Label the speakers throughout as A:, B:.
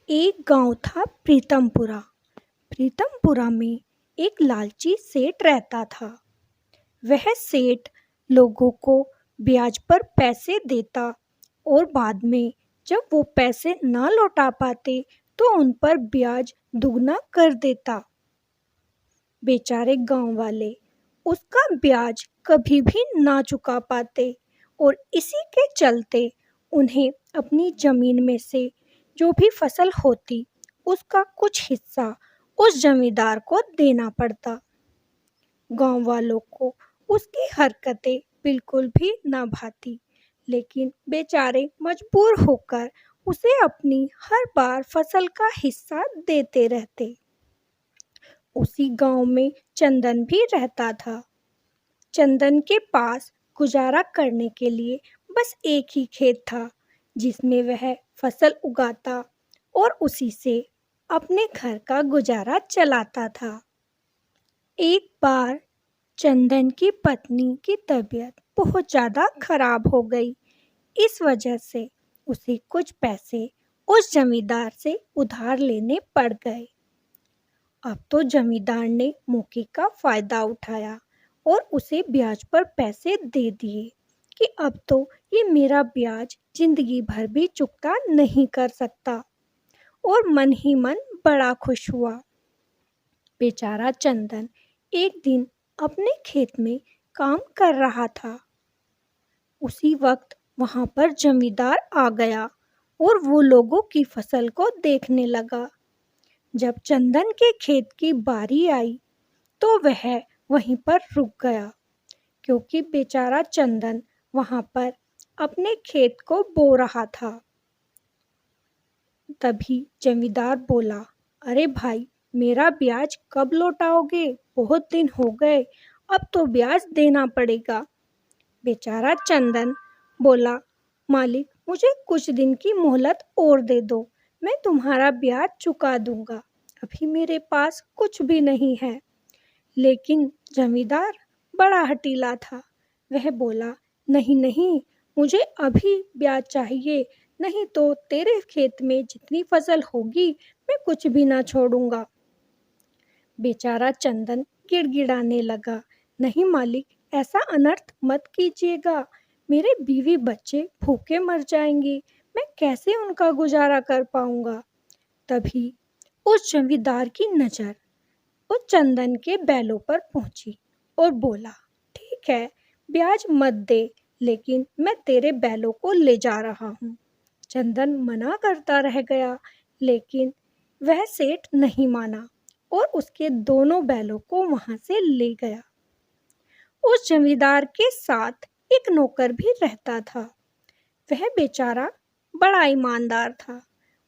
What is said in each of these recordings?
A: एक गांव था प्रीतमपुरा। प्रीतमपुरा में एक लालची सेठ रहता था। वह सेठ लोगों को ब्याज पर पैसे देता और बाद में जब वो पैसे ना लौटा पाते तो उन पर ब्याज दुगना कर देता। बेचारे गांव वाले उसका ब्याज कभी भी ना चुका पाते और इसी के चलते उन्हें अपनी जमीन में से जो भी फसल होती उसका कुछ हिस्सा उस जमींदार को देना पड़ता। गांव वालों को उसकी हरकतें बिल्कुल भी ना भाती, लेकिन बेचारे मजबूर होकर उसे अपनी हर बार फसल का हिस्सा देते रहते। उसी गांव में चंदन भी रहता था। चंदन के पास गुजारा करने के लिए बस एक ही खेत था जिसमें वह फसल उगाता और उसी से अपने घर का गुजारा चलाता था। एक बार चंदन की पत्नी की तबीयत बहुत ज़्यादा खराब हो गई। इस वजह से उसे कुछ पैसे उस जमींदार से उधार लेने पड़ गए। अब तो जमींदार ने मौके का फायदा उठाया और उसे ब्याज पर पैसे दे दिए कि अब तो ये मेरा ब्याज जिंदगी भर भी चुकता नहीं कर सकता, और मन ही मन बड़ा खुश हुआ। बेचारा चंदन एक दिन अपने खेत में काम कर रहा था। उसी वक्त वहां पर जमींदार आ गया और वो लोगों की फसल को देखने लगा। जब चंदन के खेत की बारी आई तो वह वहीं पर रुक गया, क्योंकि बेचारा चंदन वहां पर अपने खेत को बो रहा था। तभी जमींदार बोला, अरे भाई, मेरा ब्याज कब लौटाओगे? बहुत दिन हो गए, अब तो ब्याज देना पड़ेगा। बेचारा चंदन बोला, मालिक, मुझे कुछ दिन की मोहलत और दे दो, मैं तुम्हारा ब्याज चुका दूंगा। अभी मेरे पास कुछ भी नहीं है। लेकिन जमींदार बड़ा हठीला था। वह बोला, नहीं नहीं, मुझे अभी ब्याज चाहिए, नहीं तो तेरे खेत में जितनी फसल होगी मैं कुछ भी ना छोड़ूंगा। बेचारा चंदन गिड़गिड़ाने लगा, नहीं मालिक, ऐसा अनर्थ मत कीजिएगा, मेरे बीवी बच्चे भूखे मर जाएंगे, मैं कैसे उनका गुजारा कर पाऊंगा। तभी उस जमींदार की नज़र उस चंदन के बैलों पर पहुंची और बोला, ठीक है, ब्याज मत दे, लेकिन मैं तेरे बैलों को ले जा रहा हूँ। चंदन मना करता रह गया, लेकिन वह सेठ नहीं माना और उसके दोनों बैलों को वहां से ले गया। उस जमींदार के साथ एक नौकर भी रहता था। वह बेचारा बड़ा ईमानदार था।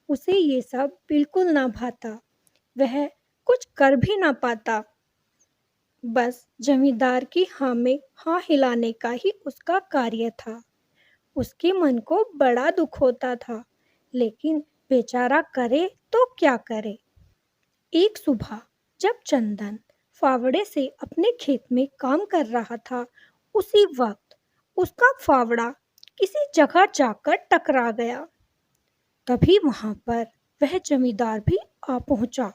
A: उसे ये सब बिल्कुल ना भाता। वह कुछ कर भी ना पाता। बस जमींदार की हाँ में हाँ हिलाने का ही उसका कार्य था। उसके मन को बड़ा दुख होता था, लेकिन बेचारा करे तो क्या करे। एक सुबह जब चंदन फावड़े से अपने खेत में काम कर रहा था, उसी वक्त उसका फावड़ा किसी जगह जाकर टकरा गया। तभी वहां पर वह जमींदार भी आ पहुंचा।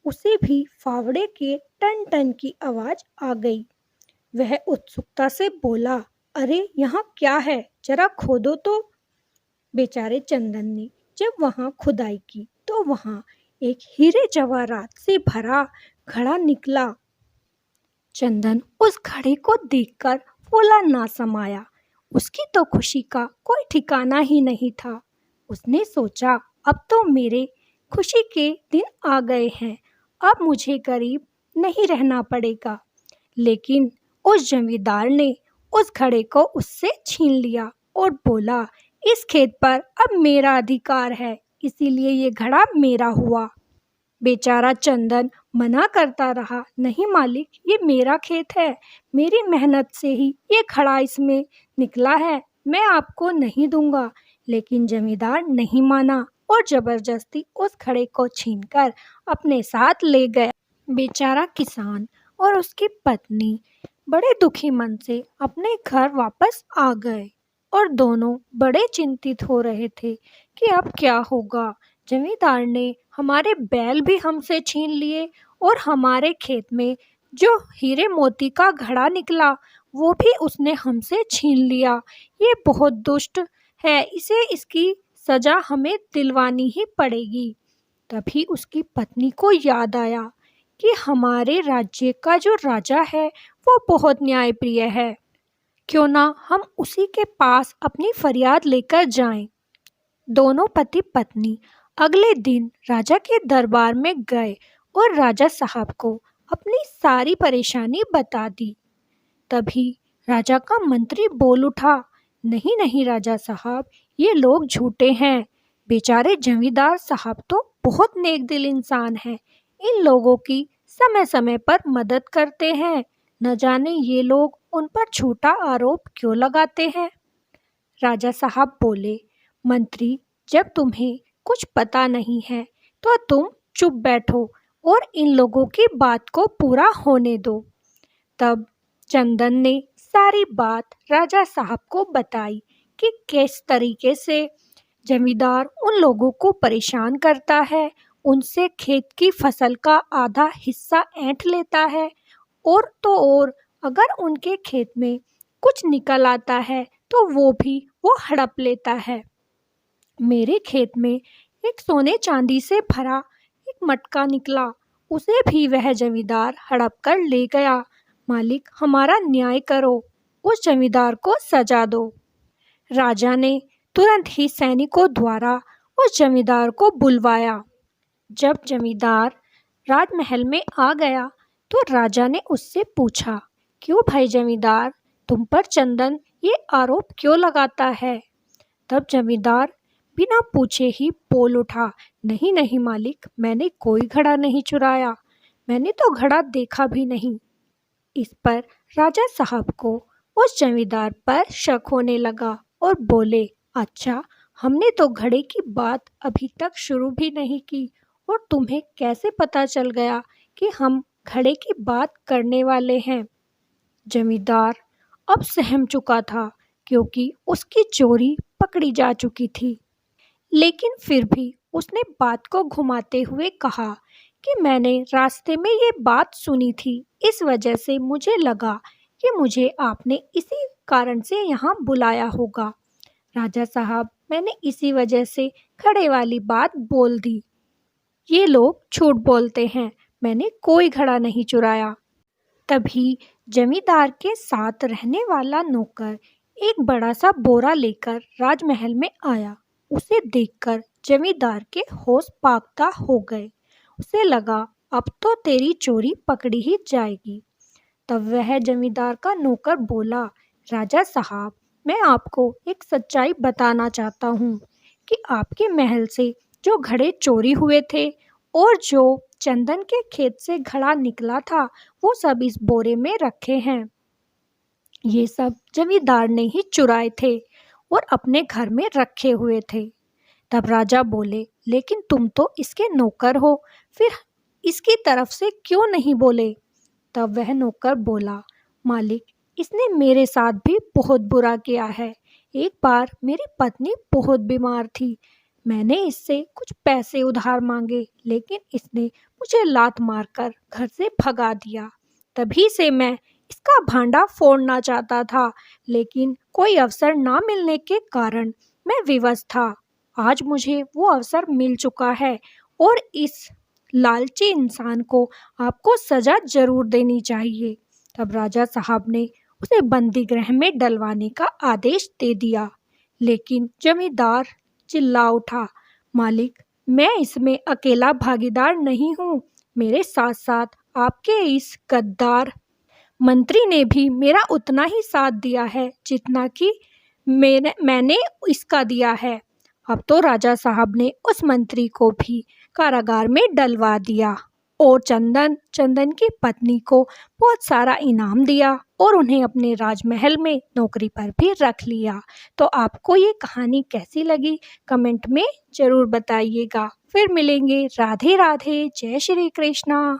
A: उसे भी फावड़े के टन टन की आवाज आ गई। वह उत्सुकता से बोला, अरे यहाँ क्या है, जरा खोदो तो। बेचारे चंदन ने जब वहां खुदाई की तो वहां एक हीरे जवाहरात से भरा घड़ा निकला। चंदन उस घड़े को देखकर फूला ना समाया। उसकी तो खुशी का कोई ठिकाना ही नहीं था। उसने सोचा, अब तो मेरे खुशी के दिन आ गए हैं, अब मुझे गरीब नहीं रहना पड़ेगा। लेकिन उस जमींदार ने उस घड़े को उससे छीन लिया और बोला, इस खेत पर अब मेरा अधिकार है, इसीलिए ये घड़ा मेरा हुआ। बेचारा चंदन मना करता रहा, नहीं मालिक, ये मेरा खेत है, मेरी मेहनत से ही ये घड़ा इसमें निकला है, मैं आपको नहीं दूंगा। लेकिन जमींदार नहीं माना और जबरदस्ती उस घड़े को छीनकर अपने साथ ले गया। बेचारा किसान और उसकी पत्नी बड़े दुखी मन से अपने घर वापस आ गए और दोनों बड़े चिंतित हो रहे थे कि अब क्या होगा। जमींदार ने हमारे बैल भी हमसे छीन लिए और हमारे खेत में जो हीरे मोती का घड़ा निकला वो भी उसने हमसे छीन लिया। ये बहुत दुष्ट है, इसे इसकी सजा हमें दिलवानी ही पड़ेगी। तभी उसकी पत्नी को याद आया कि हमारे राज्य का जो राजा है वो बहुत न्यायप्रिय है, क्यों ना हम उसी के पास अपनी फरियाद लेकर जाएं। दोनों पति पत्नी अगले दिन राजा के दरबार में गए और राजा साहब को अपनी सारी परेशानी बता दी। तभी राजा का मंत्री बोल उठा, नहीं नहीं राजा साहब, ये लोग झूठे हैं। बेचारे जमींदार साहब तो बहुत नेक दिल इंसान हैं। इन लोगों की समय समय पर मदद करते हैं। न जाने ये लोग उन पर झूठा आरोप क्यों लगाते हैं। राजा साहब बोले, मंत्री, जब तुम्हें कुछ पता नहीं है तो तुम चुप बैठो और इन लोगों की बात को पूरा होने दो। तब चंदन ने सारी बात राजा साहब को बताई कि किस तरीके से जमींदार उन लोगों को परेशान करता है, उनसे खेत की फसल का आधा हिस्सा ऐंठ लेता है और तो और अगर उनके खेत में कुछ निकल आता है तो वो हड़प लेता है। मेरे खेत में एक सोने चांदी से भरा एक मटका निकला, उसे भी वह जमींदार हड़प कर ले गया। मालिक, हमारा न्याय करो, उस जमींदार को सजा दो। राजा ने तुरंत ही सैनिकों द्वारा उस जमींदार को बुलवाया। जब जमींदार राजमहल में आ गया तो राजा ने उससे पूछा, क्यों भाई जमींदार, तुम पर चंदन ये आरोप क्यों लगाता है। तब जमींदार बिना पूछे ही बोल उठा, नहीं नहीं मालिक, मैंने कोई घड़ा नहीं चुराया, मैंने तो घड़ा देखा भी नहीं। इस पर राजा साहब को उस जमींदार पर शक होने लगा और बोले, अच्छा, हमने तो घड़े की बात अभी तक शुरू भी नहीं की और तुम्हें कैसे पता चल गया कि हम घड़े की बात करने वाले हैं। जमींदार अब सहम चुका था क्योंकि उसकी चोरी पकड़ी जा चुकी थी, लेकिन फिर भी उसने बात को घुमाते हुए कहा कि मैंने रास्ते में ये बात सुनी थी, इस वजह से मुझे लगा कि मुझे आपने इसी कारण से यहाँ बुलाया होगा। राजा साहब, मैंने इसी वजह से घड़े वाली बात बोल दी। ये लोग झूठ बोलते हैं, मैंने कोई घड़ा नहीं चुराया। तभी जमींदार के साथ रहने वाला नौकर एक बड़ा सा बोरा लेकर राजमहल में आया। उसे देखकर जमींदार के होश पाक्ता हो गए। उसे लगा अब तो तेरी चोरी पकड़ी ही जाएगी। तब वह जमींदार का नौकर बोला, राजा साहब, मैं आपको एक सच्चाई बताना चाहता हूँ कि आपके महल से जो घड़े चोरी हुए थे और जो चंदन के खेत से घड़ा निकला था वो सब इस बोरे में रखे हैं। ये सब जमींदार ने ही चुराए थे और अपने घर में रखे हुए थे। तब राजा बोले, लेकिन तुम तो इसके नौकर हो, फिर इसकी तरफ से क्यों नहीं बोले। तब वह नौकर बोला, मालिक, इसने मेरे साथ भी बहुत बुरा किया है। एक बार मेरी पत्नी बहुत बीमार थी, मैंने इससे कुछ पैसे उधार मांगे, लेकिन इसने मुझे लात मारकर घर से भगा दिया। तभी से मैं इसका भांडा फोड़ना चाहता था, लेकिन कोई अवसर ना मिलने के कारण मैं विवश था। आज मुझे वो अवसर मिल चुका है और इस लालची इंसान को आपको सजा जरूर देनी चाहिए। तब राजा साहब ने उसे बंदी गृह में डलवाने का आदेश दे दिया। लेकिन जमींदार चिल्ला उठा, मालिक, मैं इसमें अकेला भागीदार नहीं हूँ, मेरे साथ साथ आपके इस गद्दार मंत्री ने भी मेरा उतना ही साथ दिया है जितना कि मैंने इसका दिया है। अब तो राजा साहब ने उस मंत्री को भी कारागार में डलवा दिया और चंदन की पत्नी को बहुत सारा इनाम दिया और उन्हें अपने राजमहल में नौकरी पर भी रख लिया। तो आपको ये कहानी कैसी लगी कमेंट में ज़रूर बताइएगा। फिर मिलेंगे। राधे राधे, जय श्री कृष्णा।